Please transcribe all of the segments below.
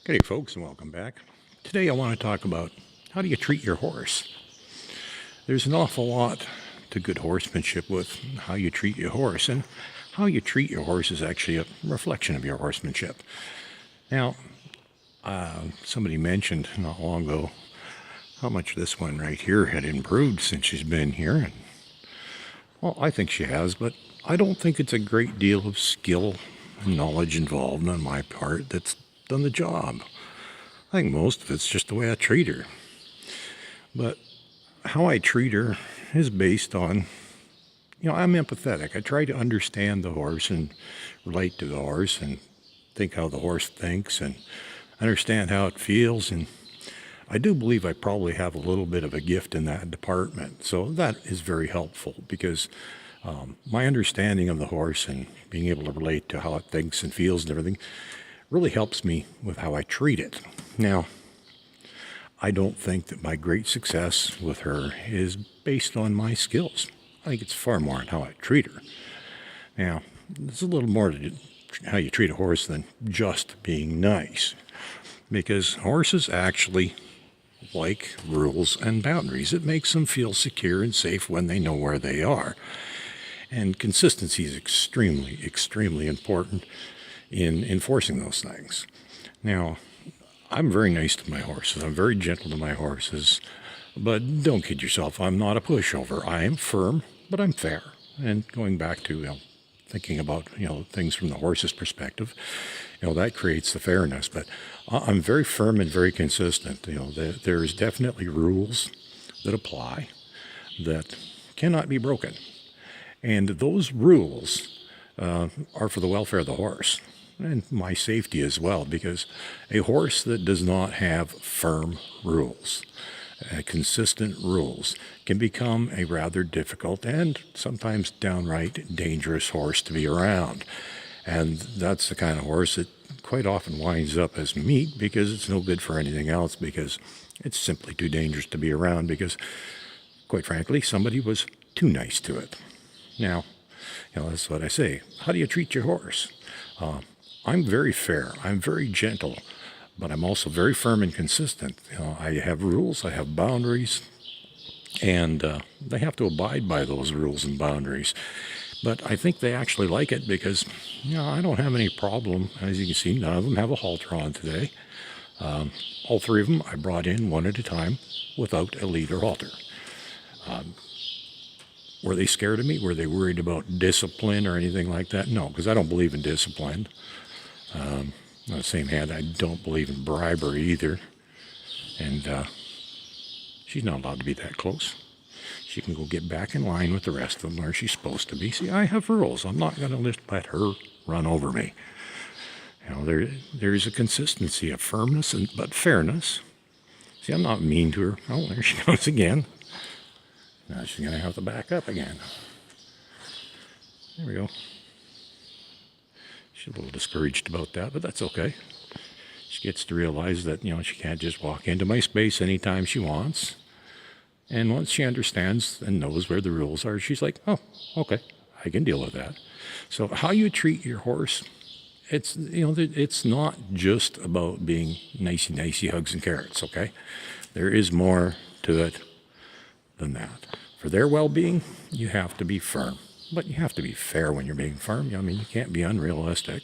G'day folks, and welcome back. Today I want to talk about how do you treat your horse. There's an awful lot to good horsemanship with how you treat your horse, and how you treat your horse is actually a reflection of your horsemanship. Now, somebody mentioned not long ago how much this one right here had improved since she's been here. And, well, I think she has, but I don't think it's a great deal of skill and knowledge involved on my part that's done the job. I think most of it's just the way I treat her. But how I treat her is based on, I'm empathetic. I try to understand the horse and relate to the horse and think how the horse thinks and understand how it feels. And I do believe I probably have a little bit of a gift in that department. So that is very helpful because my understanding of the horse and being able to relate to how it thinks and feels and everything really helps me with how I treat it. Now, I don't think that my great success with her is based on my skills. I think it's far more on how I treat her. Now, there's a little more to how you treat a horse than just being nice, because horses actually like rules and boundaries. It makes them feel secure and safe when they know where they are. And consistency is extremely, extremely important in enforcing those things. Now, I'm very nice to my horses. I'm very gentle to my horses. But don't kid yourself, I'm not a pushover. I am firm, but I'm fair. And going back to thinking about things from the horse's perspective, that creates the fairness. But I'm very firm and very consistent. There's definitely rules that apply that cannot be broken. And those rules are for the welfare of the horse and my safety as well, because a horse that does not have firm rules, consistent rules, can become a rather difficult and sometimes downright dangerous horse to be around. And that's the kind of horse that quite often winds up as meat because it's no good for anything else, because it's simply too dangerous to be around, because quite frankly somebody was too nice to it. Now, that's what I say. How do you treat your horse? I'm very fair. I'm very gentle, but I'm also very firm and consistent. I have rules. I have boundaries, and they have to abide by those rules and boundaries. But I think they actually like it because, I don't have any problem. As you can see, none of them have a halter on today. All three of them I brought in one at a time without a lead or halter. Were they scared of me? Were they worried about discipline or anything like that? No, because I don't believe in discipline. On the same hand, I don't believe in bribery either. And she's not allowed to be that close. She can go get back in line with the rest of them where she's supposed to be. See, I have rules. I'm not going to just let her run over me. There's a consistency of firmness but fairness. See, I'm not mean to her. Oh, there she goes again. Now she's going to have to back up again. There we go. She's a little discouraged about that, but that's okay. She gets to realize that, she can't just walk into my space anytime she wants. And once she understands and knows where the rules are, she's like, oh, okay, I can deal with that. So how you treat your horse, it's not just about being nicey hugs and carrots, okay? There is more to it than that. For their well-being, you have to be firm, but you have to be fair when you're being firm. You can't be unrealistic,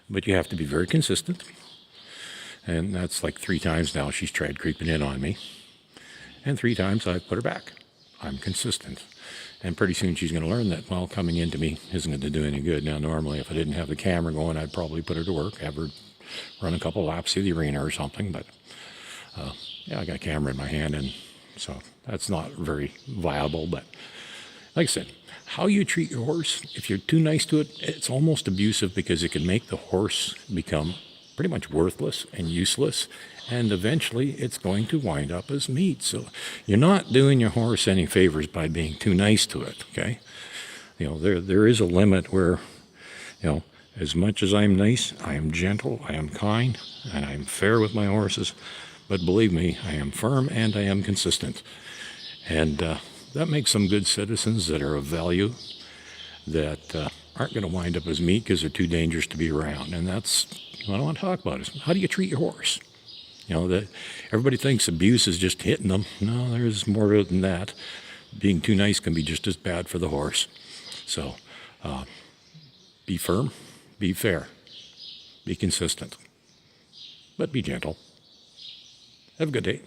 but you have to be very consistent. And that's like 3 times now she's tried creeping in on me, and 3 times I've put her back. I'm consistent, and pretty soon she's going to learn that, coming into me isn't going to do any good. Now, normally if I didn't have the camera going, I'd probably put her to work, have her run a couple laps through the arena or something, but I got a camera in my hand, and so that's not very viable. But like I said, how you treat your horse, if you're too nice to it, it's almost abusive, because it can make the horse become pretty much worthless and useless, and eventually it's going to wind up as meat. So you're not doing your horse any favors by being too nice to it, okay? There is a limit where, as much as I'm nice, I am gentle, I am kind, and I'm fair with my horses. But believe me, I am firm and I am consistent. And that makes them good citizens that are of value, that aren't going to wind up as meat because they're too dangerous to be around. And that's what I want to talk about is how do you treat your horse? You know, that everybody thinks abuse is just hitting them. No, there's more to it than that. Being too nice can be just as bad for the horse. So be firm, be fair, be consistent, but be gentle. Have a good day.